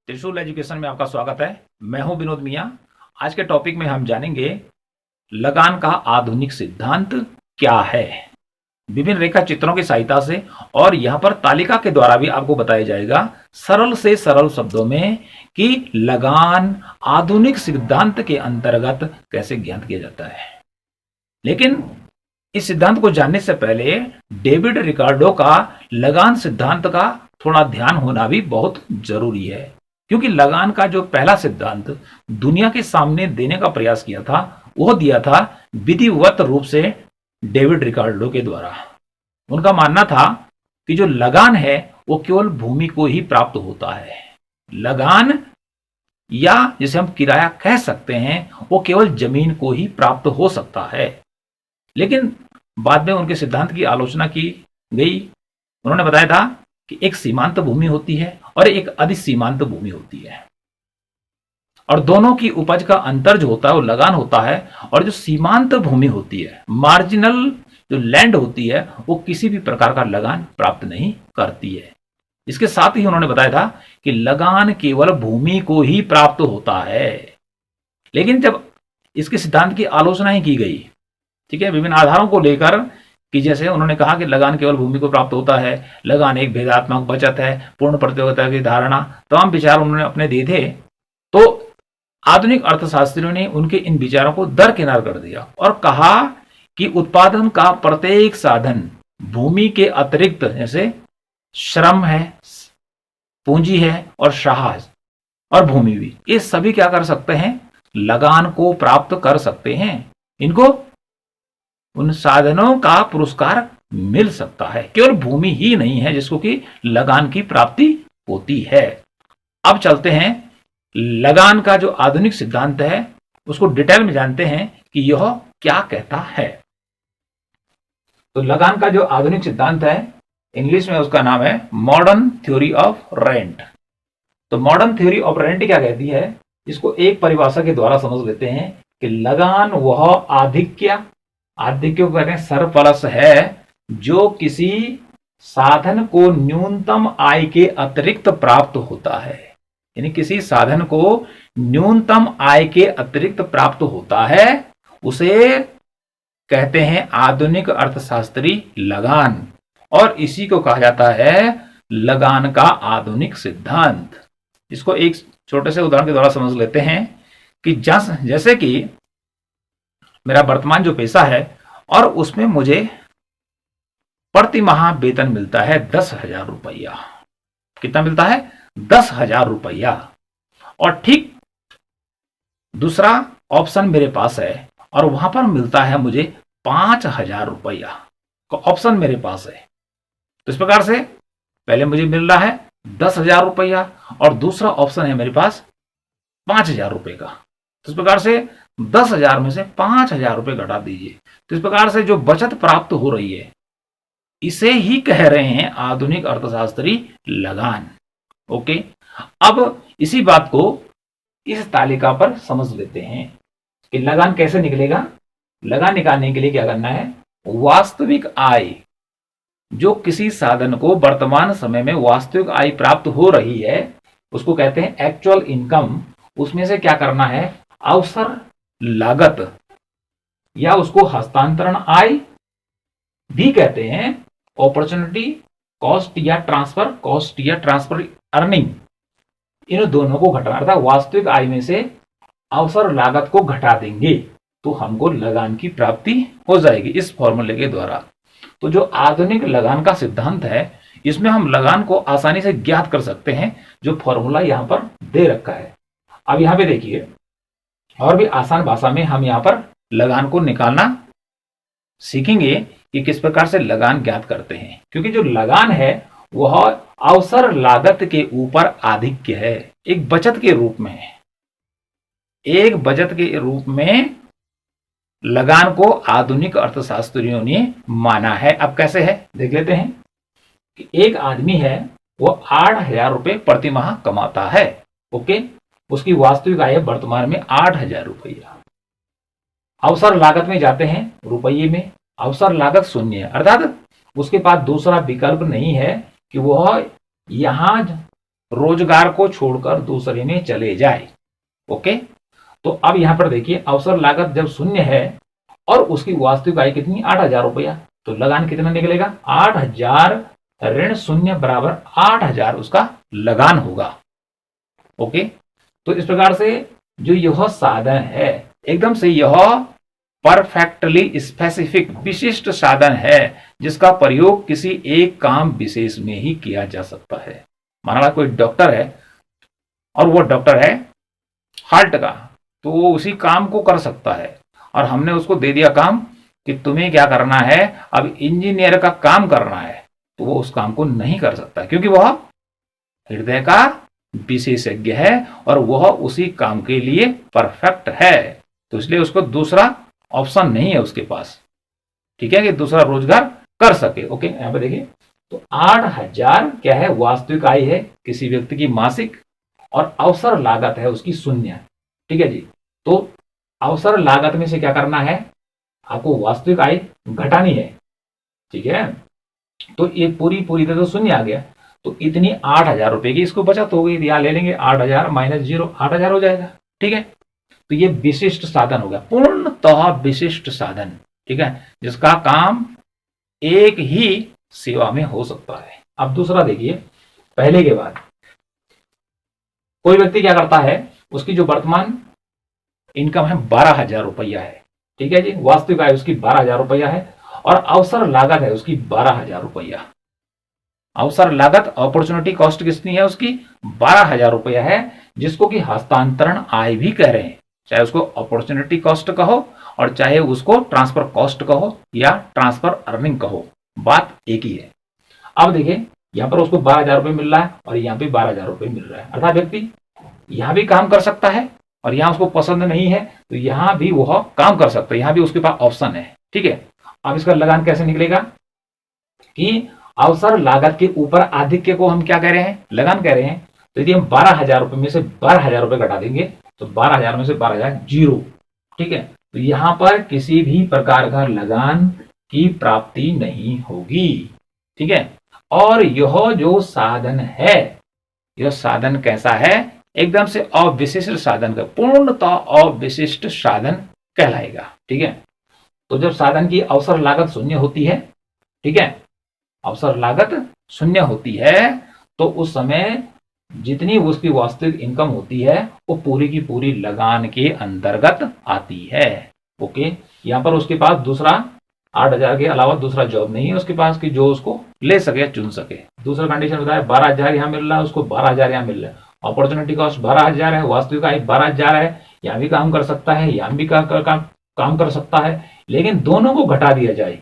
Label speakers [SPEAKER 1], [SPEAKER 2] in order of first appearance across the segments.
[SPEAKER 1] त्रिशूल एजुकेशन में आपका स्वागत है। मैं हूं विनोद मिया। आज के टॉपिक में हम जानेंगे लगान का आधुनिक सिद्धांत क्या है, विभिन्न रेखा चित्रों की सहायता से, और यहां पर तालिका के द्वारा भी आपको बताया जाएगा सरल से सरल शब्दों में कि लगान आधुनिक सिद्धांत के अंतर्गत कैसे ज्ञात किया जाता है। लेकिन इस सिद्धांत को जानने से पहले डेविड रिकार्डो का लगान सिद्धांत का थोड़ा ध्यान होना भी बहुत जरूरी है, क्योंकि लगान का जो पहला सिद्धांत दुनिया के सामने देने का प्रयास किया था वो दिया था विधिवत रूप से डेविड रिकार्डो के द्वारा। उनका मानना था कि जो लगान है वो केवल भूमि को ही प्राप्त होता है। लगान, या जिसे हम किराया कह सकते हैं, वो केवल जमीन को ही प्राप्त हो सकता है। लेकिन बाद में उनके सिद्धांत की आलोचना की गई। उन्होंने बताया था कि एक सीमांत भूमि होती है और एक अधिसीमांत भूमि होती है, और दोनों की उपज का अंतर जो होता है वो लगान होता है। और जो सीमांत भूमि होती है, मार्जिनल जो लैंड होती है, वो किसी भी प्रकार का लगान प्राप्त नहीं करती है। इसके साथ ही उन्होंने बताया था कि लगान केवल भूमि को ही प्राप्त होता है। लेकिन जब इसके सिद्धांत की आलोचना ही की गई, ठीक है, विभिन्न आधारों को लेकर, कि जैसे उन्होंने कहा कि लगान केवल भूमि को प्राप्त होता है, लगान एक भेदात्मक बचत है, पूर्ण प्रतियोगिता की धारणा, तमाम विचार उन्होंने अपने दिए थे। तो आधुनिक अर्थशास्त्रियों ने उनके इन विचारों को दरकिनार कर दिया और कहा कि उत्पादन का प्रत्येक साधन भूमि के अतिरिक्त, जैसे श्रम है, पूंजी है और साहस और भूमि भी, ये सभी क्या कर सकते हैं, लगान को प्राप्त कर सकते हैं। इनको उन साधनों का पुरस्कार मिल सकता है। केवल भूमि ही नहीं है जिसको कि लगान की प्राप्ति होती है। अब चलते हैं लगान का जो आधुनिक सिद्धांत है उसको डिटेल में जानते हैं कि यह क्या कहता है। तो लगान का जो आधुनिक सिद्धांत है, इंग्लिश में उसका नाम है मॉडर्न थ्योरी ऑफ रेंट। तो मॉडर्न थ्योरी ऑफ रेंट क्या कहती है, इसको एक परिभाषा के द्वारा समझ लेते हैं कि लगान वह आधिक्य को कहते हैं सरप्लस है जो किसी साधन को न्यूनतम आय के अतिरिक्त प्राप्त होता है। यानी किसी साधन को न्यूनतम आय के अतिरिक्त प्राप्त होता है, उसे कहते हैं आधुनिक अर्थशास्त्री लगान, और इसी को कहा जाता है लगान का आधुनिक सिद्धांत। इसको एक छोटे से उदाहरण के द्वारा समझ लेते हैं कि जैसे कि मेरा वर्तमान जो पैसा है और उसमें मुझे प्रति माह वेतन मिलता है 10,000 रुपया। कितना मिलता है? 10,000 रुपया। और ठीक दूसरा ऑप्शन मेरे पास है और वहां पर मिलता है मुझे 5,000 रुपया का ऑप्शन मेरे पास है। तो इस प्रकार से पहले मुझे मिल रहा है 10,000 रुपया और दूसरा ऑप्शन है मेरे पास 5,000 रुपए का। तो इस प्रकार से 10,000 में से 5,000 रुपए घटा दीजिए। तो इस प्रकार से जो बचत प्राप्त हो रही है, इसे ही कह रहे हैं आधुनिक अर्थशास्त्री लगान। ओके, अब इसी बात को इस तालिका पर समझ लेते हैं कि लगान कैसे निकलेगा। लगान निकालने के लिए क्या करना है, वास्तविक आय, जो किसी साधन को वर्तमान समय में वास्तविक आय प्राप्त हो रही है उसको कहते हैं एक्चुअल इनकम। उसमें से क्या करना है, अवसर लागत, या उसको हस्तांतरण आय भी कहते हैं, अपॉर्चुनिटी कॉस्ट या ट्रांसफर अर्निंग, इन दोनों को घटाना, अर्थात वास्तविक आय में से अवसर लागत को घटा देंगे तो हमको लगान की प्राप्ति हो जाएगी इस फॉर्मूले के द्वारा। तो जो आधुनिक लगान का सिद्धांत है, इसमें हम लगान को आसानी से ज्ञात कर सकते हैं, जो फॉर्मूला यहां पर दे रखा है। अब यहां पे देखिए, और भी आसान भाषा में हम यहां पर लगान को निकालना सीखेंगे कि किस प्रकार से लगान ज्ञात करते हैं। क्योंकि जो लगान है वह अवसर लागत के ऊपर आधिक्य है, एक बचत के रूप में है। एक बचत के रूप में लगान को आधुनिक अर्थशास्त्रियों ने माना है। अब कैसे है देख लेते हैं कि एक आदमी है, वो 8,000 रुपए प्रति माह कमाता है। ओके, उसकी वास्तविक आय वर्तमान में 8,000 रुपया। अवसर लागत में जाते हैं रुपये में, अवसर लागत 0 है, अर्थात उसके पास दूसरा विकल्प नहीं है कि वह यहां रोजगार को छोड़कर दूसरे में चले जाए। ओके, तो अब यहां पर देखिए अवसर लागत जब शून्य है और उसकी वास्तविक आय कितनी 8,000 रुपया, तो लगान कितना निकलेगा 8,000 ऋण शून्य बराबर 8,000 उसका लगान होगा। ओके, तो इस प्रकार से जो यह साधन है एकदम से यह परफेक्टली स्पेसिफिक विशिष्ट साधन है जिसका प्रयोग किसी एक काम विशेष में ही किया जा सकता है। मान लो कोई डॉक्टर है और वो डॉक्टर है हार्ट का, तो वो उसी काम को कर सकता है और हमने उसको दे दिया काम कि तुम्हें क्या करना है, अब इंजीनियर का काम करना है, तो वो उस काम को नहीं कर सकता क्योंकि वह हृदय का विशेषज्ञ है और वह उसी काम के लिए परफेक्ट है। तो इसलिए उसको दूसरा ऑप्शन नहीं है उसके पास, ठीक है, कि दूसरा रोजगार कर सके। ओके, यहां पे देखिए तो 8,000 क्या है वास्तविक आय है किसी व्यक्ति की मासिक और अवसर लागत है उसकी शून्य। ठीक है जी, तो अवसर लागत में से क्या करना है, आपको वास्तविक आय घटानी है। ठीक है, तो ये पूरी तरह तो शून्य आ गया, तो इतनी 8,000 रुपए की इसको बचत हो गई। यहां ले लेंगे 8,000 माइनस 0, 8,000 हो जाएगा। ठीक है, तो ये विशिष्ट साधन हो गया, पूर्णतः विशिष्ट साधन। ठीक है, जिसका काम एक ही सेवा में हो सकता है। अब दूसरा देखिए, पहले के बाद कोई व्यक्ति क्या करता है, उसकी जो वर्तमान इनकम है 12,000 रुपया है। ठीक है जी, वास्तविक आय उसकी 12,000 रुपया है और अवसर लागत है उसकी 12,000 रुपया। अवसर लागत अपॉर्चुनिटी कॉस्ट कितनी है उसकी 12,000 रुपया है, जिसको कि हस्तांतरण आय भी कह रहे हैं। चाहे उसको अपॉर्चुनिटी कॉस्ट कहो और चाहे उसको ट्रांसफर कॉस्ट कहो या ट्रांसफर अर्निंग कहो, बात एक ही है। अब देखिए यहां पर उसको 12,000 रुपये मिल रहा है और यहां पे 12,000 रुपये मिल रहा है, अर्थात व्यक्ति यहां भी काम कर सकता है और यहां उसको पसंद नहीं है तो यहां भी वह काम कर सकता है, यहां भी उसके पास ऑप्शन है। ठीक है, अब इसका लगान कैसे निकलेगा कि अवसर लागत के ऊपर आधिक्य को हम क्या कह रहे हैं, लगान कह रहे हैं। तो यदि हम 12,000 रुपये में से 12,000 रुपये घटा देंगे तो 12,000 में से 12,000 जीरो। ठीक है, तो यहां पर किसी भी प्रकार का लगान की प्राप्ति नहीं होगी। ठीक है, और यह जो साधन है, यह साधन कैसा है, एकदम से अविशिष्ट साधन का, पूर्णतः अविशिष्ट साधन कहलाएगा। ठीक है, तो जब साधन की अवसर लागत शून्य होती है, ठीक है, अवसर लागत शून्य होती है, तो उस समय जितनी उसकी वास्तविक इनकम होती है वो पूरी की पूरी लगान के अंतर्गत आती है। ओके, यहां पर उसके पास दूसरा 8,000 के अलावा दूसरा जॉब नहीं है उसके पास कि जो उसको ले सके चुन सके। दूसरा कंडीशन बताया 12,000 यहां मिल रहा है उसको, 12,000 यहां मिल रहा है, अपॉर्चुनिटी कॉस्ट 12,000 है, वास्तविक आय 12,000 है, यहां भी काम कर सकता है, यहां भी काम कर सकता है, लेकिन दोनों को घटा दिया जाए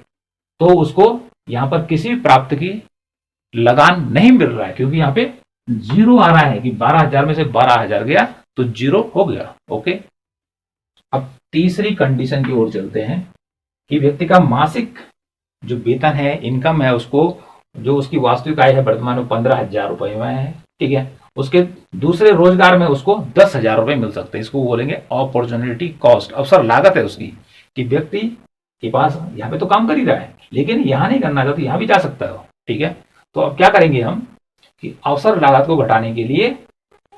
[SPEAKER 1] तो उसको यहां पर किसी भी प्राप्त की लगान नहीं मिल रहा है क्योंकि यहां पे जीरो आ रहा है कि 12,000 में से 12,000 गया तो जीरो हो गया। ओके, अब तीसरी कंडीशन की ओर चलते हैं कि व्यक्ति का मासिक जो वेतन है, इनकम है, उसको जो उसकी वास्तविक आय है वर्तमान में 15,000 रुपए में है। ठीक है, उसके दूसरे रोजगार में उसको 10,000 रुपए मिल सकते हैं, इसको बोलेंगे अपॉर्चुनिटी कॉस्ट, अवसर लागत है उसकी, कि व्यक्ति के पास यहाँ पे तो काम कर ही रहा है लेकिन यहां नहीं करना चाहता, यहां भी जा सकता है। ठीक है, तो अब क्या करेंगे हम कि अवसर लागत को घटाने के लिए,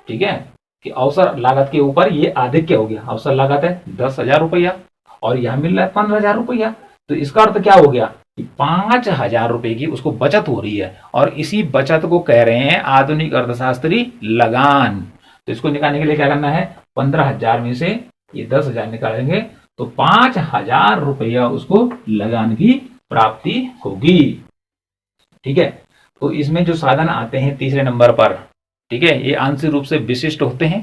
[SPEAKER 1] ठीक है, कि अवसर लागत के ऊपर ये आधिक्य हो गया, अवसर लागत है 10,000 रुपया और यहां मिल रहा है 15,000 रुपया, तो इसका अर्थ क्या हो गया कि 5,000 रुपए की उसको बचत हो रही है और इसी बचत को कह रहे हैं आधुनिक अर्थशास्त्री लगान। तो इसको निकालने के लिए क्या करना है, 15,000 में से ये 10,000 निकालेंगे तो 5,000 रुपया उसको लगान की प्राप्ति होगी। ठीक है, तो इसमें जो साधन आते हैं तीसरे नंबर पर, ठीक है, ये आंशिक रूप से विशिष्ट होते हैं।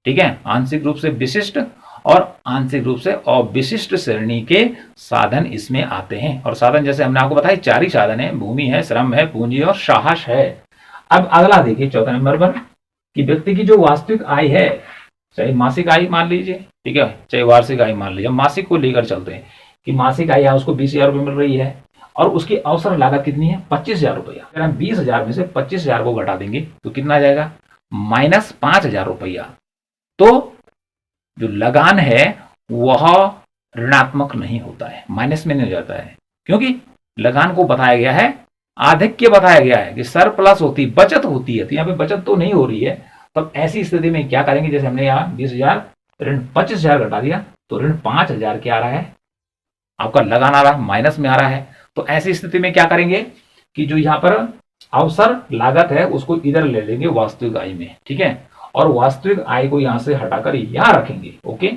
[SPEAKER 1] ठीक है, आंशिक रूप से विशिष्ट और आंशिक रूप से अविशिष्ट श्रेणी के साधन इसमें आते हैं। और साधन जैसे हमने आपको बताया 4 ही साधन है, भूमि है, श्रम है, पूंजी और साहस है। अब अगला देखिए चौथा नंबर पर कि व्यक्ति की जो वास्तविक आय है, चाहे मासिक आय मान लीजिए, ठीक है, चाहे वार्षिक आय मान लीजिए, मासिक को लेकर चलते हैं कि मासिक आय उसको 20,000 रुपये मिल रही है और उसकी अवसर लागत कितनी है 25,000 रुपया। अगर हम 20,000 में से 25,000 को घटा देंगे तो कितना आ जाएगा माइनस 5,000 रुपया। तो जो लगान है वह ऋणात्मक नहीं होता है, माइनस में नहीं हो जाता है, क्योंकि लगान को बताया गया है आधिक्य बताया गया है कि सरप्लस होती, बचत होती है, तो यहाँ पे बचत तो नहीं हो रही है। तब ऐसी स्थिति में क्या करेंगे, जैसे हमने यहाँ 20,000 ऋण 25,000 घटा दिया, तो ऋण 5,000 क्या आ रहा है, आपका लगान आ रहा है, माइनस में आ रहा है। तो ऐसी स्थिति में क्या करेंगे कि जो यहाँ पर अवसर लागत है उसको इधर ले लेंगे वास्तविक आय में, ठीक है, और वास्तविक आय को यहां से हटाकर यहां रखेंगे। ओके,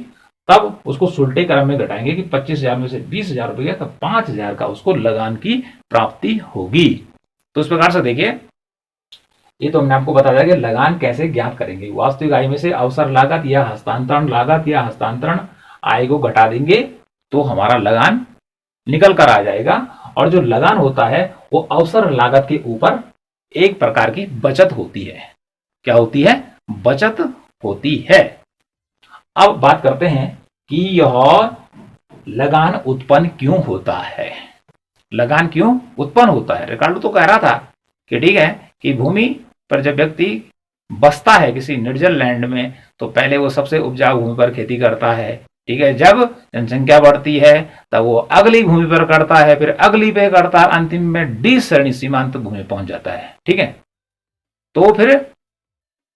[SPEAKER 1] तब उसको सुलटे क्रम में घटाएंगे कि 25,000 में से 20,000 रुपये गया, तब 5,000 का उसको लगान की प्राप्ति होगी। तो इस प्रकार से देखिए, ये तो हमने आपको बता दिया कि लगान कैसे ज्ञात करेंगे। वास्तविक आय में से अवसर लागत या हस्तांतरण लागत या हस्तांतरण आय को घटा देंगे तो हमारा लगान निकल कर आ जाएगा। और जो लगान होता है वो अवसर लागत के ऊपर एक प्रकार की बचत होती है। क्या होती है, बचत होती है। अब बात करते हैं कि यह लगान उत्पन्न क्यों होता है। लगान क्यों उत्पन्न होता है। रिकार्डो तो कह रहा था कि ठीक है कि भूमि पर जब व्यक्ति बसता है किसी निर्जल लैंड में, तो पहले वो सबसे उपजाऊ भूमि पर खेती करता है, ठीक है। जब जनसंख्या बढ़ती है तब वो अगली भूमि पर करता है, फिर अगली पे करता है, अंतिम में डी श्रेणी सीमांत भूमि पहुंच जाता है, ठीक है। तो फिर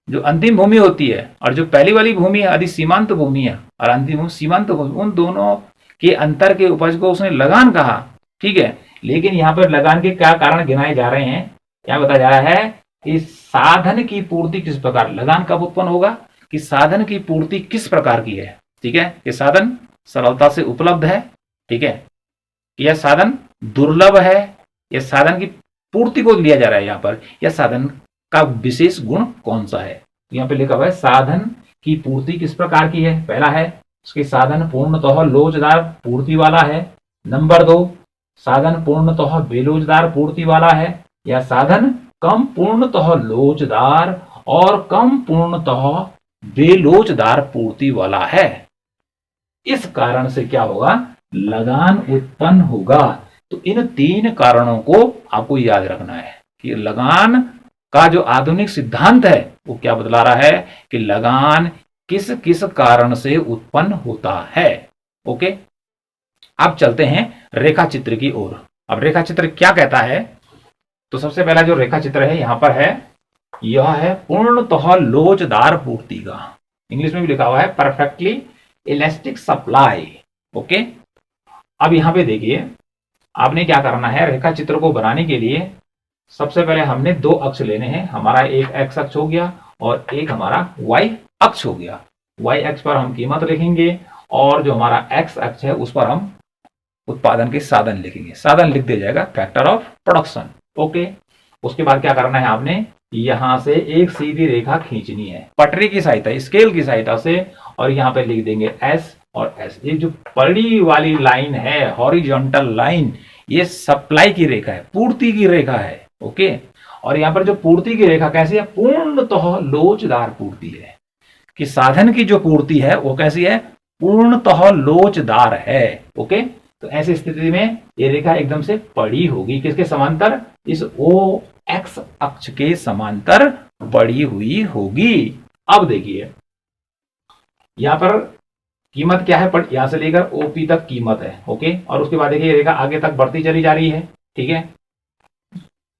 [SPEAKER 1] जो अंतिम भूमि होती है और जो पहली वाली भूमि है आदि सीमांत भूमि है, और अंतिम भूमि सीमांत भूमि, उन दोनों के अंतर के उपज को उसने लगान कहा, ठीक है। लेकिन यहाँ पर लगान के क्या कारण गिनाए जा रहे हैं, क्या बताया जा रहा है कि साधन की पूर्ति किस प्रकार, लगान कब उत्पन्न होगा कि साधन की पूर्ति किस प्रकार की है, ठीक है, कि साधन सरलता से उपलब्ध है, ठीक है, यह साधन दुर्लभ है, यह साधन की पूर्ति को लिया जा रहा है यहाँ पर, यह साधन का विशेष गुण कौन सा है। यहाँ पे लिखा हुआ है साधन की पूर्ति किस प्रकार की है। पहला है उसके साधन पूर्णतः लोचदार पूर्ति वाला है। नंबर 2, साधन पूर्णतः बेलोचदार पूर्ति वाला है, या साधन कम पूर्णतः लोचदार और कम पूर्णतः बेलोचदार पूर्ति वाला है। इस कारण से क्या होगा, लगान उत्पन्न होगा। तो इन 3 कारणों को आपको याद रखना है कि लगान का जो आधुनिक सिद्धांत है वो क्या बतला रहा है कि लगान किस किस कारण से उत्पन्न होता है। ओके, अब चलते हैं रेखा चित्र की ओर। अब रेखा चित्र क्या कहता है, तो सबसे पहला जो रेखा चित्र है यहां पर है, यह है पूर्णतः लोचदार पूर्ति का, इंग्लिश में भी लिखा हुआ है परफेक्टली इलास्टिक सप्लाई। ओके, अब यहां पे देखिए आपने क्या करना है, रेखा चित्र को बनाने के लिए सबसे पहले हमने 2 अक्ष लेने हैं। हमारा एक एक्स अक्ष हो गया और एक हमारा वाई अक्ष हो गया। वाई अक्ष पर हम कीमत लिखेंगे और जो हमारा एक्स अक्ष है उस पर हम उत्पादन के साधन लिखेंगे। साधन लिख दिया जाएगा फैक्टर ऑफ प्रोडक्शन। ओके, उसके बाद क्या करना है, आपने यहां से एक सीधी रेखा खींचनी है पटरी की सहायता, स्केल की सहायता से, और यहां पे लिख देंगे एस और एस। ये जो पड़ी वाली लाइन है, हॉरिजॉन्टल लाइन, ये सप्लाई की रेखा है, पूर्ति की रेखा है। ओके, और यहां पर जो पूर्ति की रेखा कैसी है, पूर्णतः लोचदार पूर्ति है, कि साधन की जो पूर्ति है वो कैसी है, पूर्णतः लोचदार है। ओके, तो ऐसी स्थिति में ये रेखा एकदम से पड़ी होगी, किसके समांतर, इस ओ एक्स अक्ष के समांतर पड़ी हुई होगी। अब देखिए यहां पर कीमत क्या है, यहां से लेकर ओपी तक कीमत है। ओके, और उसके बाद देखिए रेखा आगे तक बढ़ती चली जा रही है, ठीक है।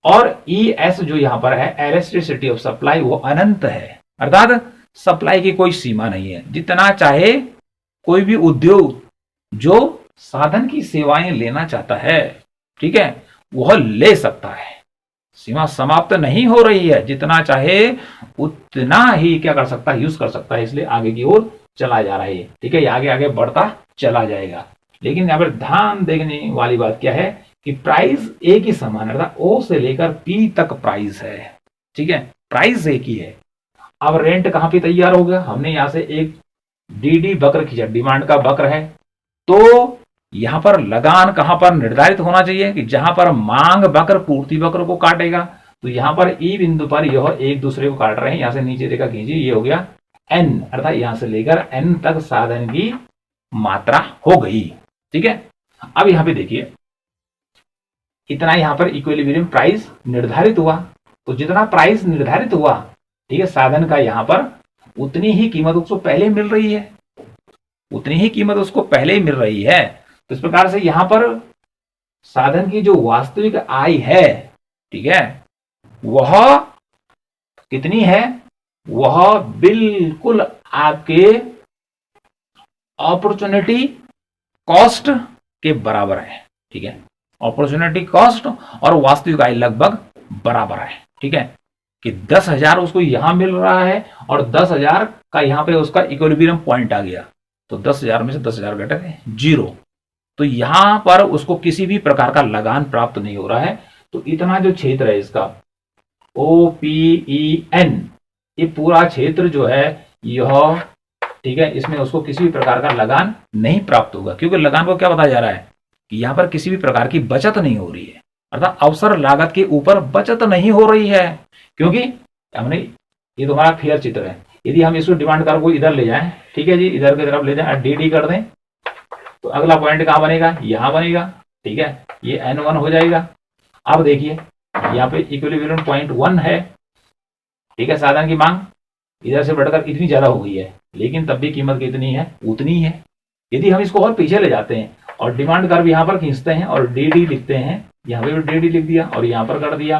[SPEAKER 1] और ई एस जो यहां पर है, इलास्टिसिटी ऑफ सप्लाई, वो अनंत है, अर्थात सप्लाई की कोई सीमा नहीं है। जितना चाहे कोई भी उद्योग जो साधन की सेवाएं लेना चाहता है, ठीक है, वह ले सकता है। सीमा समाप्त नहीं हो रही है, जितना चाहे उतना ही क्या कर सकता है, यूज कर सकता है। इसलिए आगे की ओर चला जा रहा है, ठीक है, ये आगे आगे बढ़ता चला जाएगा। लेकिन यहां पर ध्यान देने वाली बात क्या है कि प्राइस एक ही समान, अर्थात ओ से लेकर पी तक प्राइस है, ठीक है, प्राइस एक ही है। अब रेंट कहां पे तैयार हो गया, हमने यहां से एक डीडी वक्र खींचा, डिमांड का वक्र है, तो यहां पर लगान कहां पर निर्धारित होना चाहिए कि जहां पर मांग वक्र पूर्ति वक्र को काटेगा। तो यहां पर ई बिंदु पर यह एक दूसरे को काट रहे हैं, यहां से नीचे रेखा खींची, ये हो गया एन, अर्थात यहां से लेकर एन तक साधन की मात्रा हो गई, ठीक है। अब यहां पे देखिए इतना यहां पर इक्विलिब्रियम प्राइस निर्धारित हुआ, तो जितना प्राइस निर्धारित हुआ, ठीक है, साधन का यहां पर उतनी ही कीमत उसको पहले मिल रही है, उतनी ही कीमत उसको पहले ही मिल रही है। तो इस प्रकार से यहां पर साधन की जो वास्तविक आय है ठीक है, वह कितनी है, वह बिल्कुल आपके अपॉर्चुनिटी कॉस्ट के बराबर है। ठीक है, अपॉर्चुनिटी कॉस्ट और वास्तविक आय लगभग बराबर है। ठीक है, कि 10,000 उसको यहां मिल रहा है और 10,000 का यहां पे उसका इक्विलिब्रियम पॉइंट आ गया, तो 10,000 में से 10,000 घटे 0, तो यहां पर उसको किसी भी प्रकार का लगान प्राप्त नहीं हो रहा है। तो इतना जो क्षेत्र है इसका OPEN, ये पूरा क्षेत्र जो है यह, ठीक है, इसमें उसको किसी भी प्रकार का लगान नहीं प्राप्त होगा, क्योंकि लगान को क्या बताया जा रहा है कि यहां पर किसी भी प्रकार की बचत नहीं हो रही है, अर्थात अवसर लागत के ऊपर बचत नहीं हो रही है। क्योंकि हमने, ये तुम्हारा फेयर चित्र है, यदि हम इसको डिमांड कर को इधर ले जाएं, ठीक है जी, इधर की तरफ ले जाएं, DD कर दें, तो अगला पॉइंट कहां बनेगा, यहां बनेगा। ठीक है, ये N1 हो जाएगा। अब देखिए यहाँ पे इक्विलिब्रियम पॉइंट 1 है। ठीक है, साधन की मांग इधर से बढ़कर इतनी ज्यादा हो गई है, लेकिन तब भी कीमत कितनी है, उतनी है। यदि हम इसको और पीछे ले जाते हैं और डिमांड कर्व यहाँ पर खींचते हैं और DD लिखते हैं, यहाँ पे भी DD लिख दिया और यहाँ पर कर दिया,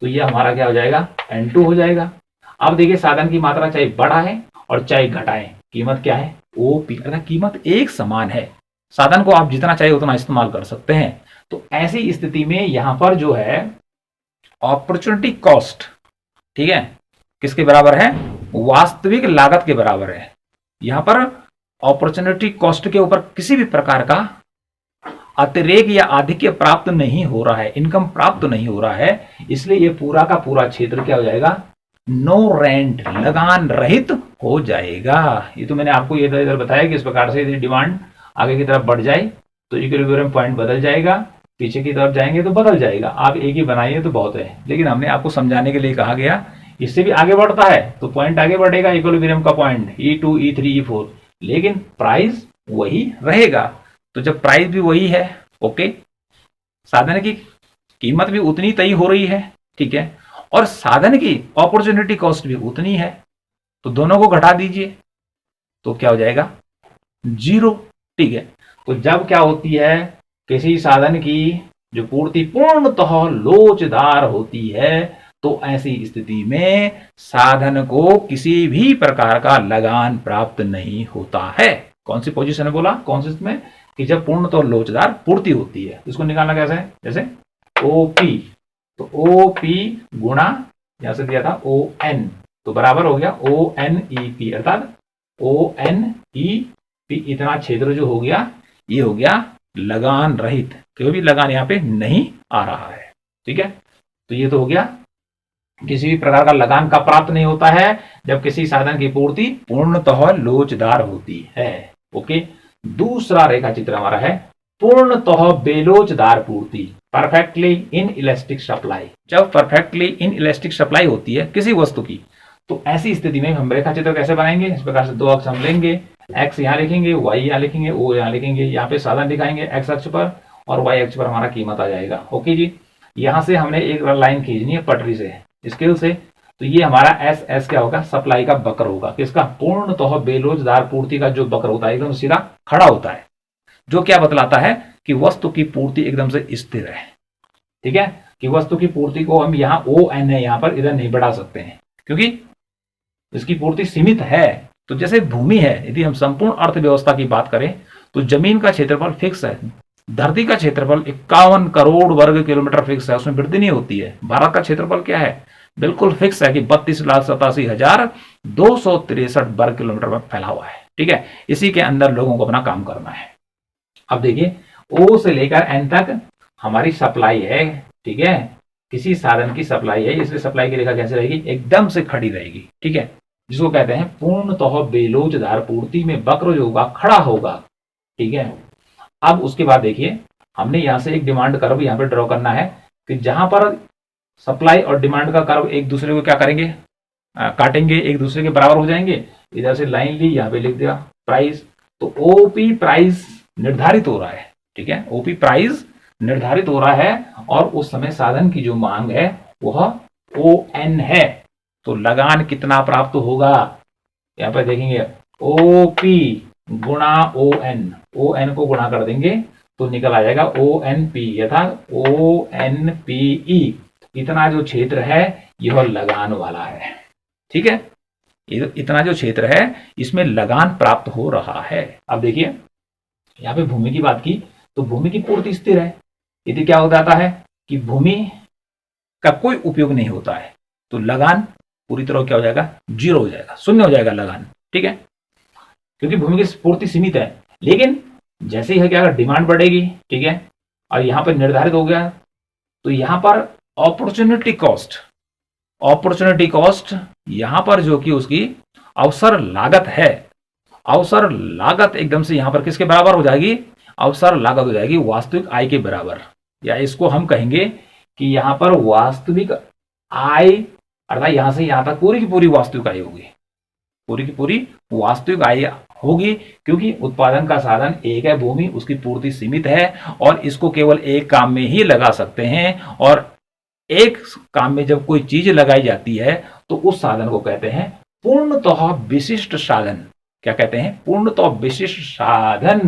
[SPEAKER 1] तो ये हमारा क्या हो जाएगा, N2 हो जाएगा। अब देखिए साधन की मात्रा चाहे बड़ा है और चाहे घटाए, कीमत क्या है, OP, अर्थात कीमत एक समान है। साधन को आप जितना चाहिए उतना इस्तेमाल कर सकते हैं। तो ऐसी स्थिति में यहां पर जो है अपॉर्चुनिटी कॉस्ट, ठीक है, किसके बराबर है, वास्तविक लागत के बराबर है। यहां पर अपॉर्चुनिटी कॉस्ट के ऊपर किसी भी प्रकार का अतिरेक या आधिक्य प्राप्त नहीं हो रहा है, इनकम प्राप्त नहीं हो रहा है, इसलिए ये पूरा का पूरा क्षेत्र क्या हो जाएगा, नो रेंट, लगान रहित हो जाएगा। ये तो मैंने आपको ये इधर बताया कि इस प्रकार से यदि डिमांड आगे की तरफ बढ़ जाए तो इक्विलिब्रियम पॉइंट बदल जाएगा, पीछे की तरफ जाएंगे तो बदल जाएगा। आप एक ही बनाइए तो बहुत है, लेकिन हमने आपको समझाने के लिए कहा गया, इससे भी आगे बढ़ता है तो पॉइंट आगे बढ़ेगा, इक्विलिब्रियम का पॉइंट E2 E3 E4, लेकिन प्राइस वही रहेगा। तो जब प्राइस भी वही है, ओके, साधन की कीमत भी उतनी तय हो रही है, ठीक है, और साधन की अपॉर्चुनिटी कॉस्ट भी उतनी है, तो दोनों को घटा दीजिए तो क्या हो जाएगा, 0। ठीक है, तो जब क्या होती है, किसी साधन की जो पूर्ति पूर्णतः लोचदार होती है, तो ऐसी स्थिति में साधन को किसी भी प्रकार का लगान प्राप्त नहीं होता है। कौन सी पोजीशन है बोला, कौन सी में, कि जब पूर्णतः लोचदार पूर्ति होती है। इसको निकालना कैसे है, जैसे OP, तो OP गुणा यहां से दिया था ON, तो बराबर हो गया ONEP, अर्थात ONEP, इतना क्षेत्र जो हो गया ये हो गया लगान रहित, क्योंकि लगान यहां पे नहीं आ रहा है। ठीक है, तो ये तो हो गया, किसी भी प्रकार का लगान का प्राप्त नहीं होता है जब किसी साधन की पूर्ति पूर्णतः लोचदार होती है। ओके, दूसरा रेखा चित्र हमारा है पूर्णतः बेलोचदार पूर्ति, परफेक्टली इन इलास्टिक सप्लाई। जब परफेक्टली इन इलास्टिक सप्लाई होती है किसी वस्तु की, तो ऐसी स्थिति में हम रेखा चित्र कैसे बनाएंगे, इस प्रकार से दो अक्ष हम लेंगे, एक्स यहां लिखेंगे, वाई यहां लिखेंगे, ओ यहां लिखेंगे, यहाँ पे साधन दिखाएंगे एक्स अक्ष पर और वाई अक्ष पर हमारा कीमत आ जाएगा। ओके जी, यहां से हमने एक लाइन खींचनी है पटरी से, स्केल से, तो ये हमारा एस एस क्या होगा, सप्लाई का वक्र होगा, किसका, पूर्णतः बेलोचदार पूर्ति का जो वक्र होता है एकदम सीधा खड़ा होता है, जो क्या बतलाता है कि वस्तु की पूर्ति एकदम से स्थिर है। ठीक है, कि वस्तु की पूर्ति को हम यहाँ ON है, यहाँ पर इधर नहीं बढ़ा सकते हैं क्योंकि इसकी पूर्ति सीमित है। तो जैसे भूमि है, यदि हम संपूर्ण अर्थव्यवस्था की बात करें तो जमीन का क्षेत्रफल फिक्स है, धरती का क्षेत्रफल 51 करोड़ वर्ग किलोमीटर फिक्स है, उसमें वृद्धि नहीं होती है। भारत का क्षेत्रफल क्या है, बिल्कुल फिक्स है कि 32,87,263 वर्ग किलोमीटर में फैला हुआ है। ठीक है, इसी के अंदर लोगों को अपना काम करना है। अब देखिए O से लेकर N तक हमारी सप्लाई है, ठीक है, किसी साधन की सप्लाई है, इसलिए सप्लाई की रेखा कैसे रहेगी, एकदम से खड़ी रहेगी। ठीक है, जिसको कहते हैं पूर्णतः बेलोचदार पूर्ति में वक्र जो होगा खड़ा होगा। ठीक है, अब उसके बाद देखिए हमने यहां से एक डिमांड कर्व यहां पे ड्रॉ करना है कि जहां पर सप्लाई और डिमांड का कर्व एक दूसरे को क्या करेंगे, काटेंगे, एक दूसरे के बराबर हो जाएंगे। इधर से लाइन ली, यहाँ पे लिख दिया प्राइस, तो OP प्राइस निर्धारित हो रहा है। ठीक है, OP प्राइस निर्धारित हो रहा है और उस समय साधन की जो मांग है वह ON है, तो लगान कितना प्राप्त होगा, यहाँ पर देखेंगे OP गुणा ON को गुणा कर देंगे तो निकल आ जाएगा ONP, यथा ONPE, इतना जो क्षेत्र है यह लगान वाला है। ठीक है, इतना जो क्षेत्र है इसमें लगान प्राप्त हो रहा है। अब देखिए यहाँ पे भूमि की बात की तो भूमि की पूर्ति स्थिर है। यदि क्या हो जाता है कि भूमि का कोई उपयोग नहीं होता है तो लगान पूरी तरह क्या हो जाएगा, जीरो हो जाएगा, शून्य हो जाएगा लगान। ठीक है, क्योंकि भूमि की पूर्ति सीमित है। लेकिन जैसे ही है क्या, अगर डिमांड बढ़ेगी, ठीक है, और यहां पर निर्धारित हो गया तो यहां पर अपॉर्चुनिटी कॉस्ट यहां पर जो कि उसकी अवसर लागत है, अवसर लागत एकदम से यहां पर किसके बराबर हो जाएगी, अवसर लागत हो जाएगी वास्तविक आय के बराबर। या इसको हम कहेंगे कि यहां पर वास्तविक आय अर्थात यहां से यहां तक पूरी की पूरी वास्तविक आय होगी, पूरी की पूरी वास्तविक आय होगी, क्योंकि उत्पादन का साधन एक है, भूमि, उसकी पूर्ति सीमित है और इसको केवल एक काम में ही लगा सकते हैं। और एक काम में जब कोई चीज लगाई जाती है तो उस साधन को कहते हैं पूर्णतः विशिष्ट साधन। क्या कहते हैं, पूर्णतः विशिष्ट साधन।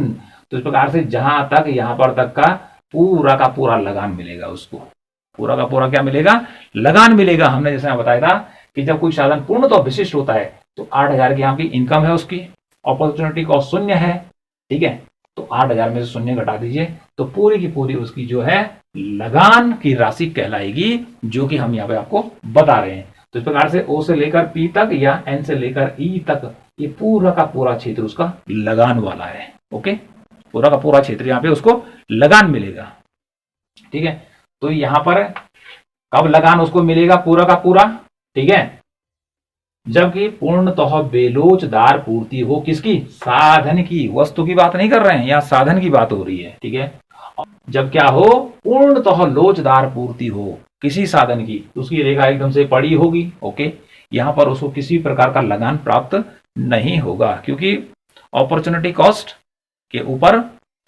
[SPEAKER 1] तो इस प्रकार से जहां तक यहां पर तक का पूरा लगान मिलेगा, उसको पूरा का पूरा क्या मिलेगा, लगान मिलेगा। हमने जैसे बताया था कि जब कोई साधन पूर्णतः विशिष्ट होता है तो 8,000 की यहाँ की इनकम है, उसकी अपॉर्चुनिटी कॉस्ट शून्य है। ठीक है, तो 8,000 में से शून्य घटा दीजिए तो पूरी की पूरी उसकी जो है लगान की राशि कहलाएगी, जो कि हम यहाँ पे आपको बता रहे हैं। तो इस प्रकार से ओ से लेकर पी तक या एन से लेकर ई तक ये पूरा का पूरा क्षेत्र उसका लगान वाला है। ओके, पूरा का पूरा क्षेत्र यहाँ पे उसको लगान मिलेगा। ठीक है, तो यहां पर कब लगान उसको मिलेगा पूरा का पूरा, ठीक है, जबकि पूर्णतः बेलोचदार पूर्ति हो, किसकी, साधन की, वस्तु की बात नहीं कर रहे हैं, यहाँ साधन की बात हो रही है। ठीक है, जब क्या हो, पूर्णतः लोचदार पूर्ति हो किसी साधन की, उसकी रेखा एकदम से पड़ी होगी। ओके, यहां पर उसको किसी प्रकार का लगान प्राप्त नहीं होगा, क्योंकि अपॉर्चुनिटी कॉस्ट के ऊपर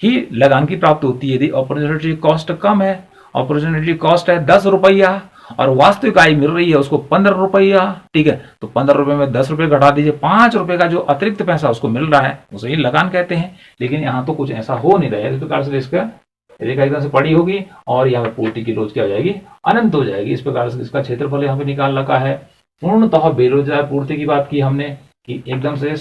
[SPEAKER 1] ही लगान की प्राप्ति होती है। यदि अपॉर्चुनिटी कॉस्ट कम है, अपॉर्चुनिटी कॉस्ट है 10 रुपया और वास्तविक आय मिल रही है उसको 15 रुपया, ठीक है, तो 15 रुपए में 10 रुपए घटा दीजिए, 5 रुपए का जो अतिरिक्त पैसा उसको मिल रहा है उसे ही लगान कहते हैं। लेकिन यहाँ तो कुछ ऐसा हो नहीं रहा है, इस प्रकार से इसका रेखा एकदम से पड़ी होगी और यहाँ पर पूर्ति की रोज क्या हो जाएगी, अनंत हो जाएगी। इस प्रकार से इसका क्षेत्रफल यहाँ पे निकाल रखा है। पूर्णतः बेरोजगार पूर्ति की बात की हमने कि एकदम से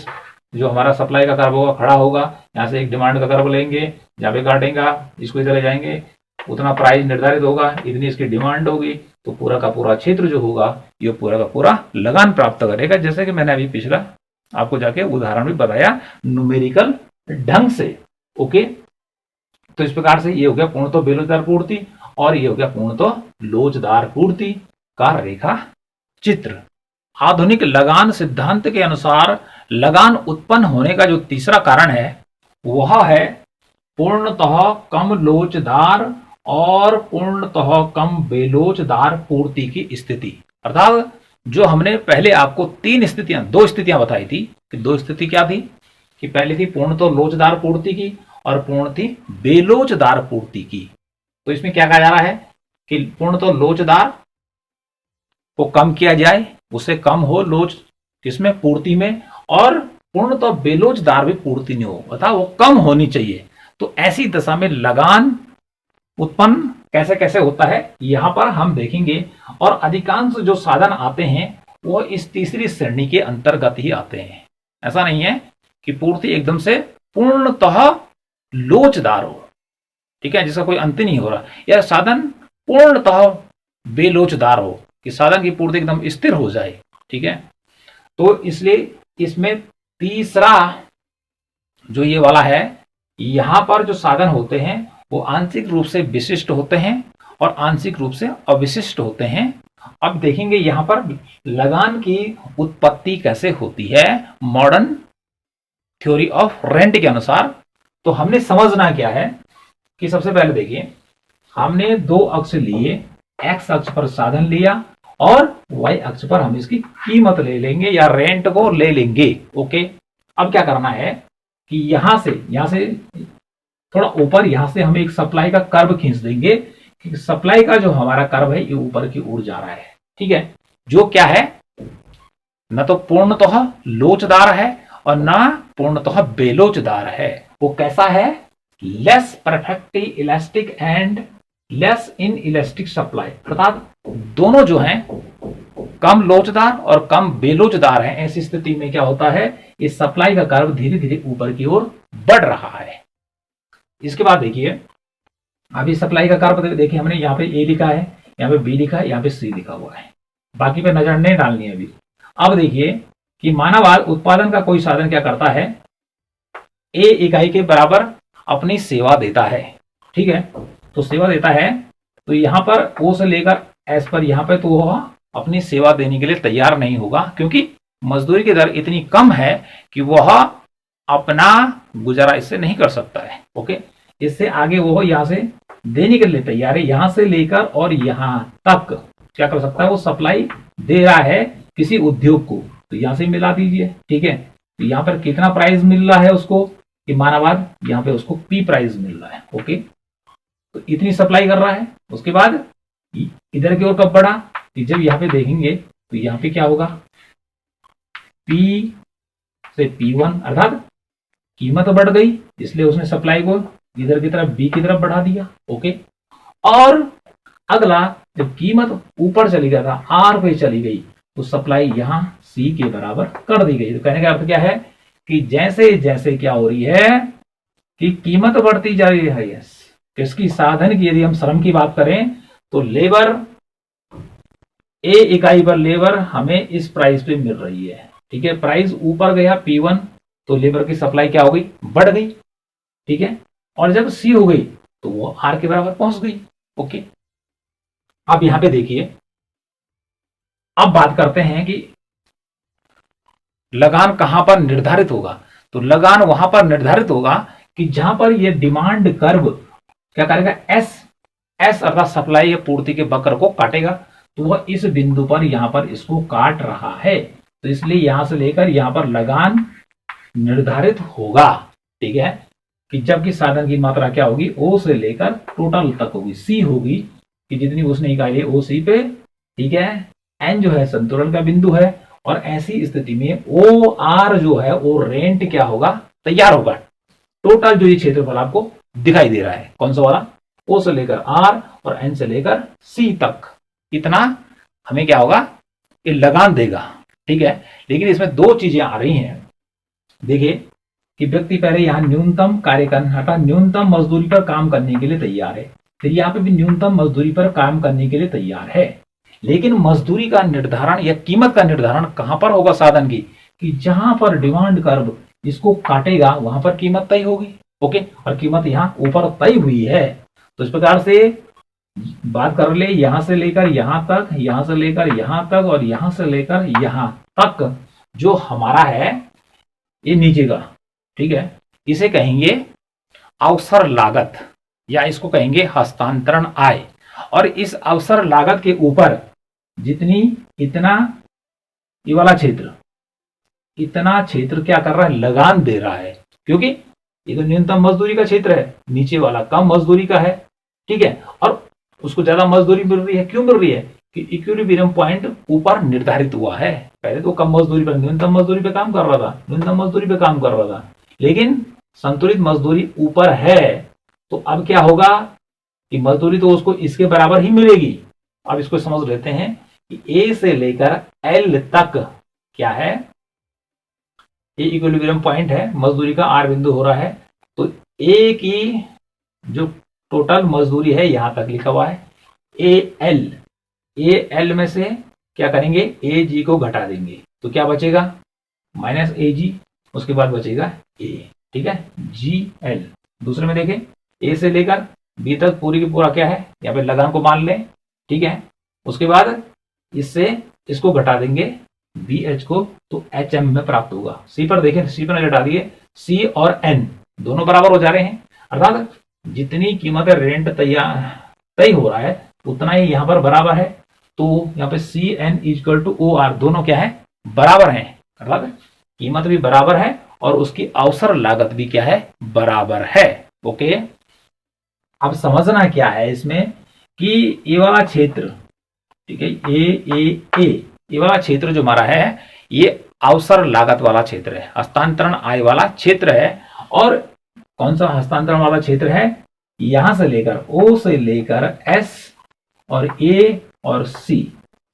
[SPEAKER 1] जो हमारा सप्लाई का कर्व होगा खड़ा होगा, यहाँ से एक डिमांड का कर्व लेंगे, जहाँ पे काटेंगे इसको चले जाएंगे, उतना प्राइस निर्धारित होगा, इतनी इसकी डिमांड होगी, तो पूरा का पूरा क्षेत्र जो होगा ये पूरा का पूरा लगान प्राप्त करेगा। जैसे कि मैंने अभी पिछला आपको जाके उदाहरण भी बताया न्यूमेरिकल ढंग से। ओके, तो इस प्रकार से ये हो गया पूर्णतः बेलोचदार पूर्ति और ये हो गया पूर्णतः लोचदार पूर्ति का रेखा चित्र। आधुनिक लगान सिद्धांत के अनुसार लगान उत्पन्न होने का जो तीसरा कारण है वह है पूर्णतः कम लोचदार और पूर्णतः कम बेलोचदार पूर्ति की स्थिति। अर्थात जो हमने पहले आपको दो स्थितियां बताई थी कि दो स्थिति क्या थी कि पहले थी पूर्णतः लोचदार पूर्ति की और पूर्ण थी बेलोचदार पूर्ति की। तो इसमें क्या कहा जा रहा है कि पूर्णतः लोचदार को कम किया जाए, उससे कम हो लोच किसमें, पूर्ति में, और पूर्णतः बेलोचदार भी पूर्ति नहीं हो, अर्थात वो कम होनी चाहिए। तो ऐसी दशा में लगान उत्पन्न कैसे कैसे होता है यहां पर हम देखेंगे। और अधिकांश जो साधन आते हैं वो इस तीसरी श्रेणी के अंतर्गत ही आते हैं। ऐसा नहीं है कि पूर्ति एकदम से पूर्णतः लोचदार हो, ठीक है, जिसका कोई अंत नहीं हो रहा, या साधन पूर्णतः बेलोचदार हो कि साधन की पूर्ति एकदम स्थिर हो जाए। ठीक है, तो इसलिए इसमें तीसरा जो ये वाला है, यहां पर जो साधन होते हैं वो आंशिक रूप से विशिष्ट होते हैं और आंशिक रूप से अविशिष्ट होते हैं। अब देखेंगे यहां पर लगान की उत्पत्ति कैसे होती है मॉडर्न थ्योरी ऑफ रेंट के अनुसार। तो हमने समझना क्या है कि सबसे पहले देखिए, हमने दो अक्ष लिए, एक्स अक्ष पर साधन लिया और वाई अक्ष पर हम इसकी कीमत ले लेंगे या रेंट को ले लेंगे। ओके, अब क्या करना है कि यहां से थोड़ा ऊपर, यहां से हम एक सप्लाई का कर्व खींच देंगे कि सप्लाई का जो हमारा कर्व है ये ऊपर की ओर जा रहा है। ठीक है, जो क्या है, न तो पूर्णतः लोचदार है और न पूर्णतः बेलोचदार है। वो कैसा है, less perfectly elastic and less in elastic supply, अर्थात दोनों जो हैं कम लोचदार और कम बेलोचदार हैं। ऐसी स्थिति में क्या होता है, इस सप्लाई का कर्व धीरे धीरे ऊपर की ओर बढ़ रहा है। इसके बाद देखिए, अभी सप्लाई का कर्व देखिए, हमने यहाँ पे ए लिखा है, यहाँ पे बी लिखा है, यहाँ पे सी लिखा हुआ है, बाकी पे नजर नहीं डालनी है अभी। अब देखिए कि मानव उत्पादन का कोई साधन क्या करता है, ए इकाई के बराबर अपनी सेवा देता है, ठीक है। तो सेवा देता है, तो यहां पर ओ से लेकर एस पर यहां पे तो वह अपनी सेवा देने के लिए तैयार नहीं होगा, क्योंकि मजदूरी की दर इतनी कम है कि वह अपना गुजारा इससे नहीं कर सकता है। ओके, इससे आगे वो यहां से देने के लिए तैयार है, यहां से लेकर और यहां तक क्या कर सकता है, वो सप्लाई दे रहा है किसी उद्योग को, तो यहां से मिला दीजिए, ठीक है। तो यहां पर कितना प्राइस मिल रहा है उसको, कि मानावाद यहां पे उसको पी प्राइस मिल रहा है। ओके, तो इतनी सप्लाई कर रहा है। उसके बाद इधर की ओर कब बढ़ा, कि जब यहां पे देखेंगे तो यहां पे क्या होगा, पी से P1, अर्थात कीमत बढ़ गई, इसलिए उसने सप्लाई को इधर की तरफ बी की तरफ बढ़ा दिया। ओके, और अगला जब कीमत ऊपर चली गया था, आर पे चली गई, तो सप्लाई यहां सी के बराबर कर दी गई। तो कहने का अर्थ क्या है कि जैसे जैसे क्या हो रही है कि कीमत बढ़ती जा रही है, यस, किसकी, साधन की। यदि हम श्रम की बात करें तो लेबर, ए इकाई पर लेबर हमें इस प्राइस पे मिल रही है, ठीक है। प्राइस ऊपर गया P1, तो लेबर की सप्लाई क्या हो गई, बढ़ गई, ठीक है। और जब सी हो गई तो वो आर के बराबर पहुंच गई। ओके, अब यहां पे देखिए, अब बात करते हैं कि लगान कहां पर निर्धारित होगा। तो लगान वहां पर निर्धारित होगा कि जहां पर ये डिमांड कर्व क्या करेगा, एस अर्थात सप्लाई या पूर्ति के वक्र को काटेगा। तो वह इस बिंदु पर यहां पर इसको काट रहा है, तो इसलिए यहां से लेकर यहां पर लगान निर्धारित होगा, ठीक है। कि जबकि साधन की मात्रा क्या होगी, ओ से लेकर टोटल तक होगी, सी होगी कि जितनी उसने इकाई ली ओ सी पे, ठीक है। एन जो है संतुलन का बिंदु है, और ऐसी स्थिति में ओ आर जो है वो रेंट क्या होगा, तैयार होगा। टोटल जो ये क्षेत्रफल आपको दिखाई दे रहा है, कौन सा वाला, ओ से लेकर आर और एन से लेकर सी तक, इतना हमें क्या होगा, ये लगान देगा, ठीक है। लेकिन इसमें दो चीजें आ रही हैं। देखिए कि व्यक्ति पहले यहां न्यूनतम कार्य करना, न्यूनतम मजदूरी पर काम करने के लिए तैयार है, फिर यहाँ पे भी न्यूनतम मजदूरी पर काम करने के लिए तैयार है। लेकिन मजदूरी का निर्धारण या कीमत का निर्धारण कहां पर होगा साधन की, कि जहां पर डिमांड कर्व इसको काटेगा वहां पर कीमत तय होगी। ओके, और कीमत यहाँ ऊपर तय हुई है। तो इस प्रकार से बात कर ले, यहां से लेकर यहां तक, यहां से लेकर यहां तक, और यहां से लेकर यहां तक जो हमारा है ये नीचे का, ठीक है, इसे कहेंगे अवसर लागत, या इसको कहेंगे हस्तांतरण आय। और इस अवसर लागत के ऊपर जितनी इतना ये वाला क्षेत्र, इतना क्षेत्र क्या कर रहा है, लगान दे रहा है, क्योंकि ये तो न्यूनतम मजदूरी का क्षेत्र है, नीचे वाला कम मजदूरी का है, ठीक है। और उसको ज्यादा मजदूरी मिल रही है, क्यों मिल रही है, कि इक्विलिब्रियम पॉइंट ऊपर निर्धारित हुआ है। पहले तो कम मजदूरी पर, न्यूनतम मजदूरी पे काम कर रहा था, न्यूनतम मजदूरी पे काम कर रहा था, लेकिन संतुलित मजदूरी ऊपर है, तो अब क्या होगा कि मजदूरी तो उसको इसके बराबर ही मिलेगी। अब इसको समझ लेते हैं कि ए से लेकर एल तक क्या है, ये इक्विलिब्रियम पॉइंट है, मजदूरी का आर बिंदु हो रहा है। तो ए की जो टोटल मजदूरी है यहां तक लिखा हुआ है ए एल में से क्या करेंगे, ए जी को घटा देंगे, तो क्या बचेगा, माइनस ए जी, उसके बाद बचेगा ए, ठीक है, जी एल। दूसरे में देखें, ए से लेकर बी तक पूरी की पूरा क्या है, यहाँ पे लगान को मान लें, ठीक है। उसके बाद इससे इसको घटा देंगे बी एच को, तो एच एम में प्राप्त होगा। सी पर देखें, सी पर नजर डालिए, सी और एन दोनों बराबर हो जा रहे हैं, अर्थात जितनी कीमत रेंट तय हो रहा है उतना ही यहाँ पर बराबर है। तो यहाँ पे C N equal to O R, दोनों क्या है, बराबर हैं, अर्थात कीमत भी बराबर है और उसकी अवसर लागत भी क्या है, बराबर है। ओके, अब समझना क्या है इसमें कि ये वाला क्षेत्र, ठीक है, ये वाला क्षेत्र जो हमारा है ये अवसर लागत वाला क्षेत्र है, हस्तांतरण आय वाला क्षेत्र है। और कौन सा हस्तांतरण वाला क्षेत्र है, यहां से लेकर ओ से लेकर एस और ए और सी,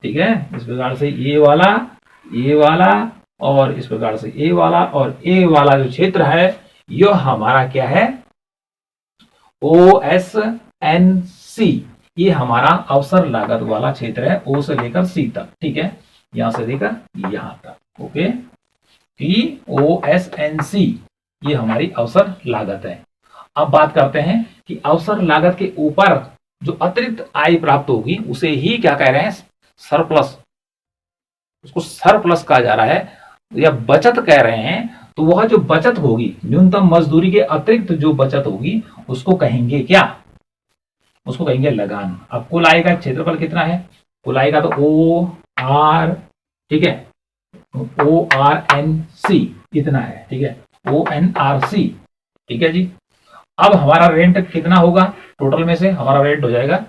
[SPEAKER 1] ठीक है। इस प्रकार से ए वाला और इस प्रकार से ए वाला और ए वाला जो क्षेत्र है यह हमारा क्या है, ओ एस एन सी, ये हमारा अवसर लागत वाला क्षेत्र है, ओ से लेकर सी तक, ठीक है, यहां से लेकर यहां तक। Okay, T O S N C ये हमारी अवसर लागत है। अब बात करते हैं कि अवसर लागत के ऊपर जो अतिरिक्त आय प्राप्त होगी उसे ही क्या कह रहे हैं, सरप्लस। उसको सरप्लस कहा जा रहा है या बचत कह रहे हैं। तो वह जो बचत होगी, न्यूनतम मजदूरी के अतिरिक्त जो बचत होगी उसको कहेंगे क्या, उसको कहेंगे लगान। अब कुल आय का क्षेत्रफल कितना है, कुल आय का तो ओ आर, ठीक है, ओ आर एन सी इतना है, ठीक है, ओ एन आर सी, ठीक है जी। अब हमारा रेंट कितना होगा, टोटल में से हमारा रेंट हो जाएगा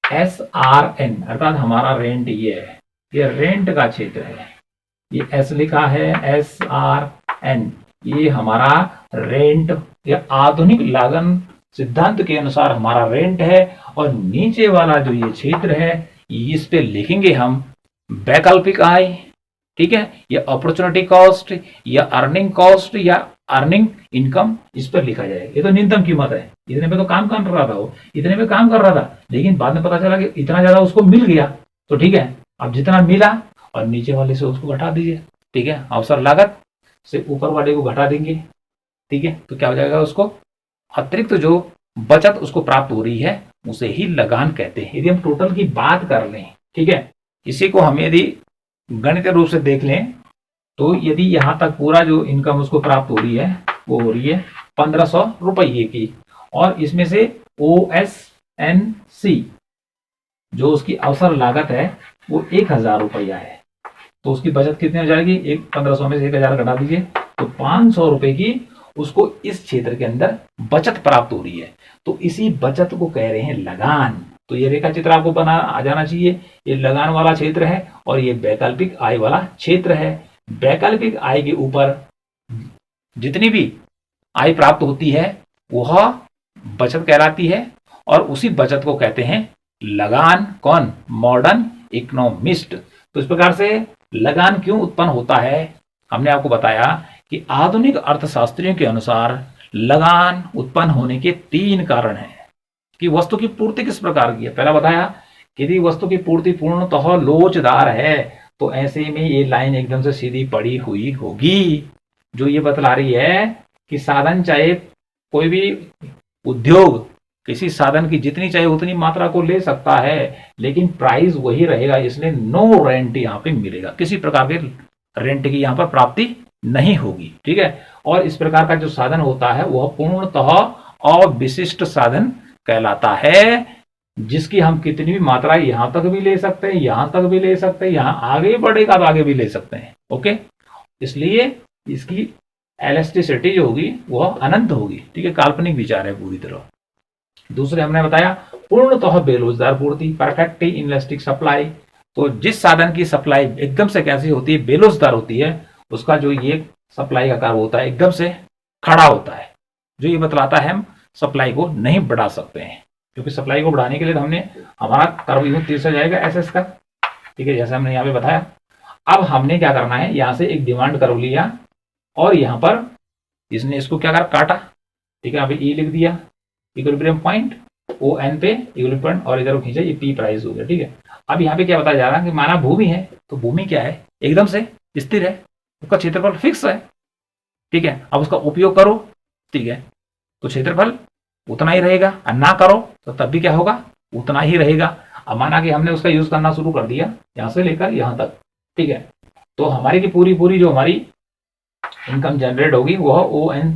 [SPEAKER 1] एस आर एन, अर्थात हमारा रेंट ये है, ये रेंट का क्षेत्र है, ये एस लिखा है, एस आर एन, ये हमारा रेंट या आधुनिक लागन सिद्धांत के अनुसार हमारा रेंट है। और नीचे वाला जो ये क्षेत्र है इस पे लिखेंगे हम वैकल्पिक आय, ठीक है, या अपॉर्चुनिटी कॉस्ट या अर्निंग कॉस्ट या अर्निंग इनकम, इस पर लिखा जाएगा। ये तो न्यूनतम कीमत है, इतने पे तो काम कर रहा था, वो इतने पे काम कर रहा था, लेकिन बाद में पता चला कि इतना ज्यादा उसको मिल गया, तो ठीक है, अब जितना मिला और नीचे वाले से उसको घटा दीजिए, ठीक है, अवसर लागत से ऊपर वाले को घटा देंगे, ठीक है, तो क्या हो जाएगा, उसको अतिरिक्त जो बचत उसको प्राप्त हो रही है उसे ही लगान कहते हैं। यदि हम टोटल की बात कर लें, ठीक है, इसी को हम यदि गणितीय रूप से देख लें तो यदि यहां तक पूरा जो इनकम उसको प्राप्त हो रही है वो हो रही है 1500 रुपये की, और इसमें से ओ एस एन सी जो उसकी अवसर लागत है वो 1000 रुपया है, तो उसकी बचत कितनी हो जाएगी, 1500 में से 1000 घटा दीजिए तो 500 रुपए की उसको इस क्षेत्र के अंदर बचत प्राप्त हो रही है। तो इसी बचत को कह रहे हैं लगान। तो ये रेखा चित्र आपको बना आ जाना चाहिए, ये लगान वाला क्षेत्र है और ये वैकल्पिक आय वाला क्षेत्र है। वैकल्पिक आय के ऊपर जितनी भी आय प्राप्त होती है वह बचत कहलाती है और उसी बचत को कहते हैं लगान। कौन, मॉडर्न इकोनॉमिस्ट। तो इस प्रकार से लगान क्यों उत्पन्न होता है, हमने आपको बताया कि आधुनिक अर्थशास्त्रियों के अनुसार लगान उत्पन्न होने के 3 कारण हैं। कि वस्तु की पूर्ति किस प्रकार की है, पहला बताया कि यदि वस्तु की पूर्ति पूर्णतः लोचदार है तो ऐसे में ये लाइन एकदम से सीधी पड़ी हुई होगी, जो ये बतला रही है कि साधन चाहे कोई भी उद्योग किसी साधन की जितनी चाहे उतनी मात्रा को ले सकता है, लेकिन प्राइस वही रहेगा, इसलिए नो रेंट यहाँ पे मिलेगा, किसी प्रकार के रेंट की यहाँ पर प्राप्ति नहीं होगी, ठीक है। और इस प्रकार का जो साधन होता है वह पूर्णतः अविशिष्ट साधन कहलाता है, जिसकी हम कितनी भी मात्रा यहां तक भी ले सकते हैं, यहां तक भी ले सकते हैं, यहां आगे बढ़ेगा तो आगे भी ले सकते हैं, ओके। इसलिए इसकी एलास्टिसिटी जो होगी वह अनंत होगी, ठीक है, काल्पनिक विचार है पूरी तरह। दूसरे हमने बताया पूर्णतः बेरोजगार पूर्ति, परफेक्टली इनलेस्टिक सप्लाई। तो जिस साधन की सप्लाई एकदम से कैसी होती है, बेरोजगार होती है, उसका जो ये सप्लाई का कार्य होता है एकदम से खड़ा होता है, जो ये बतलाता है हम सप्लाई को नहीं बढ़ा सकते हैं, क्योंकि सप्लाई को बढ़ाने के लिए हमने हमारा कर्व यूं तीर से जाएगा एसएस का, ठीक है, जैसे हमने यहाँ पे बताया। अब हमने क्या करना है, यहां से एक डिमांड कर्व लिया और यहां पर इसने इसको क्या कर काटा, ठीक है, अभी ई लिख दिया, इक्विलिब्रियम पॉइंट ओ एन पे इक्विलिब्रियम पॉइंट, और इधर खींचा ये पी प्राइस हो गया, ठीक है। अब यहाँ पे क्या बताया जा रहा है कि माना भूमि है, तो भूमि क्या है, एकदम से स्थिर है, उसका क्षेत्रफल फिक्स है, ठीक है। अब उसका उपयोग करो, ठीक है, तो क्षेत्रफल उतना ही रहेगा, और ना करो तो तब भी क्या होगा, उतना ही रहेगा। अब माना कि हमने उसका यूज करना शुरू कर दिया यहां से लेकर यहां तक, ठीक है, तो हमारी की पूरी पूरी जो हमारी इनकम जनरेट होगी वह ओ एन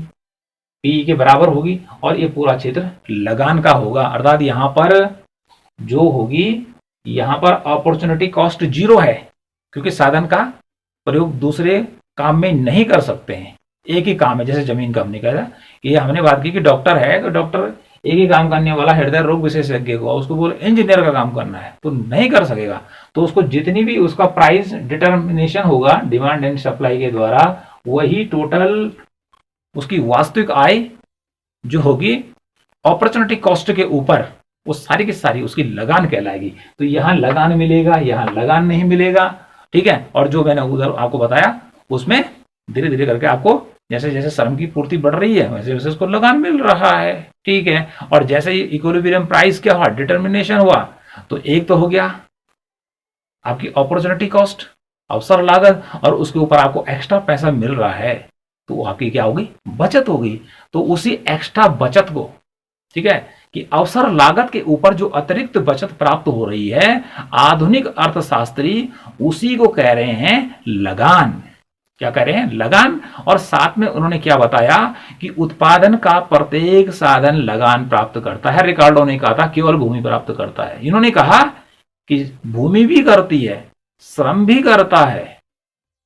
[SPEAKER 1] पी के बराबर होगी, और ये पूरा क्षेत्र लगान का होगा। अर्थात यहां पर जो होगी, यहां पर अपॉर्चुनिटी कॉस्ट 0 है, क्योंकि साधन का प्रयोग दूसरे काम में नहीं कर सकते हैं, एक ही काम है। जैसे जमीन का हमने कहा, ये हमने बात की कि डॉक्टर है तो डॉक्टर एक ही काम करने वाला हृदय रोग विशेषज्ञ को, उसको बोले इंजीनियर का काम करना है तो नहीं कर सकेगा। तो उसको जितनी भी उसका प्राइस डिटर्मिनेशन होगा डिमांड एंड सप्लाई के द्वारा, वही टोटल उसकी वास्तविक आय जो होगी अपॉर्चुनिटी कॉस्ट के ऊपर वो सारी की सारी उसकी लगान कहलाएगी। तो यहां लगान मिलेगा, यहां लगान नहीं मिलेगा, ठीक है। और जो मैंने उधर आपको बताया उसमें धीरे धीरे करके आपको जैसे जैसे श्रम की पूर्ति बढ़ रही है वैसे वैसे उसको लगान मिल रहा है, ठीक है। और जैसे ये इक्विलिब्रियम प्राइस क्या हुआ, डिटर्मिनेशन हुआ, तो एक तो हो गया आपकी अपॉर्चुनिटी कॉस्ट, अवसर लागत, और उसके ऊपर आपको एक्स्ट्रा पैसा मिल रहा है तो वो आपकी क्या होगी, बचत होगी। तो उसी एक्स्ट्रा बचत को, ठीक है, कि अवसर लागत के ऊपर जो अतिरिक्त बचत प्राप्त हो रही है, आधुनिक अर्थशास्त्री उसी को कह रहे हैं लगान। क्या कह रहे हैं, लगान। और साथ में उन्होंने क्या बताया कि उत्पादन का प्रत्येक साधन लगान प्राप्त करता है। रिकार्डो ने कहा था केवल भूमि प्राप्त करता है, इन्होंने कहा कि भूमि भी करती है, श्रम भी करता है,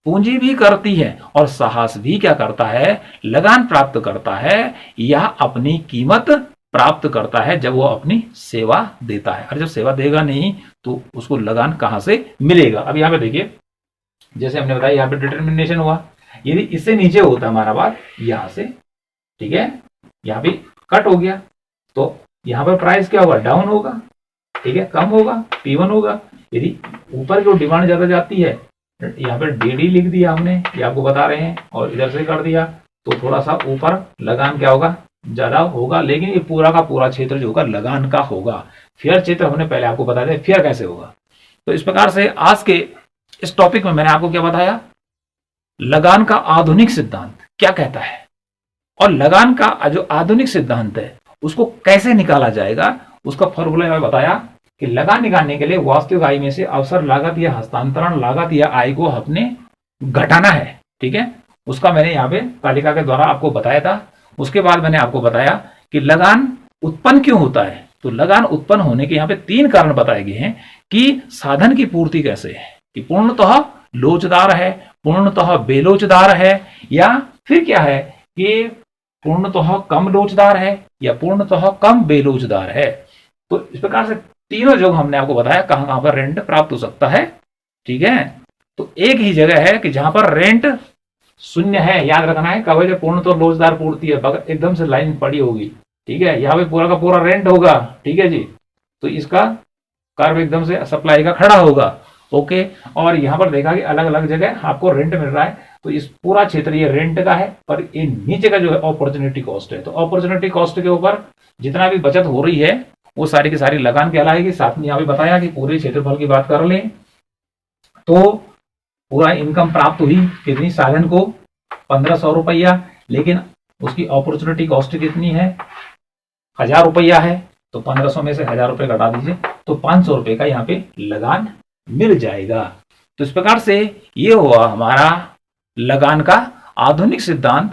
[SPEAKER 1] पूंजी भी करती है, और साहस भी क्या करता है, लगान प्राप्त करता है, या अपनी कीमत प्राप्त करता है जब वो अपनी सेवा देता है। और जब सेवा देगा नहीं तो उसको लगान कहां से मिलेगा। अब यहां पे देखिए, जैसे हमने बताया यहाँ पे डिटर्मिनेशन हुआ, यदि इससे नीचे होता हमारा बात यहां से, ठीक है, यहाँ पे कट हो गया तो यहाँ पर प्राइस क्या होगा, डाउन होगा, ठीक है, कम होगा, P1 होगा। यदि ऊपर जो डिमांड ज्यादा जाती है, यहाँ पर DD लिख दिया हमने, ये आपको बता रहे हैं, और इधर से कर दिया तो थोड़ा सा ऊपर लगान क्या होगा, ज्यादा होगा। लेकिन ये पूरा का पूरा क्षेत्र जो होगा लगान का होगा। फेयर क्षेत्र हमने पहले आपको बता दिया फेयर कैसे होगा। तो इस प्रकार से आज के इस टॉपिक में मैंने आपको क्या बताया, लगान का आधुनिक सिद्धांत क्या कहता है, और लगान का जो आधुनिक सिद्धांत है उसको कैसे निकाला जाएगा, उसका फॉर्मूला मैंने बताया कि लगान निकालने के लिए वास्तविक आय में से अवसर लागत या हस्तांतरण लागत या आय को अपने घटाना है, ठीक है। उसका मैंने यहाँ पे तालिका के द्वारा आपको बताया था। उसके बाद मैंने आपको बताया कि लगान उत्पन्न क्यों होता है। तो लगान उत्पन्न होने के यहाँ पे 3 कारण बताए गए हैं कि साधन की पूर्ति कैसे है, कि पूर्णतः लोचदार है, पूर्णतः बेलोचदार है, या फिर क्या है कि पूर्णतः कम लोचदार है या पूर्णतः कम बेलोचदार है। तो इस प्रकार से तीनों जगह हमने आपको बताया कहां कहां पर रेंट प्राप्त हो सकता है, ठीक है। तो एक ही जगह है कि जहां पर रेंट शून्य है, याद रखना है, कब जब पूर्णतः लोचदार पूर्ति है, एकदम से लाइन पड़ी होगी, ठीक है, यहाँ पे पूरा का पूरा रेंट होगा, ठीक है जी। तो इसका कर्व एकदम से सप्लाई का खड़ा होगा, ओके। और यहाँ पर देखा कि अलग अलग जगह आपको रेंट मिल रहा है, तो इस पूरा क्षेत्र ये रेंट का है, पर ये नीचे का जो है अपॉर्चुनिटी कॉस्ट है। तो अपॉर्चुनिटी कॉस्ट के ऊपर जितना भी बचत हो रही है वो सारी की सारी लगान कहलाएगी। साथ में यहाँ भी बताया कि पूरे क्षेत्रफल की बात कर लें तो पूरा इनकम प्राप्त हुई कितनी, साधन को 1500 रुपया, लेकिन उसकी अपॉर्चुनिटी कॉस्ट कितनी है, 1000 रुपया है। तो 1500 में से 1000 रुपये घटा दीजिए तो 500 रुपये का यहाँ पे लगान मिल जाएगा। तो इस प्रकार से ये हुआ हमारा लगान का आधुनिक सिद्धांत,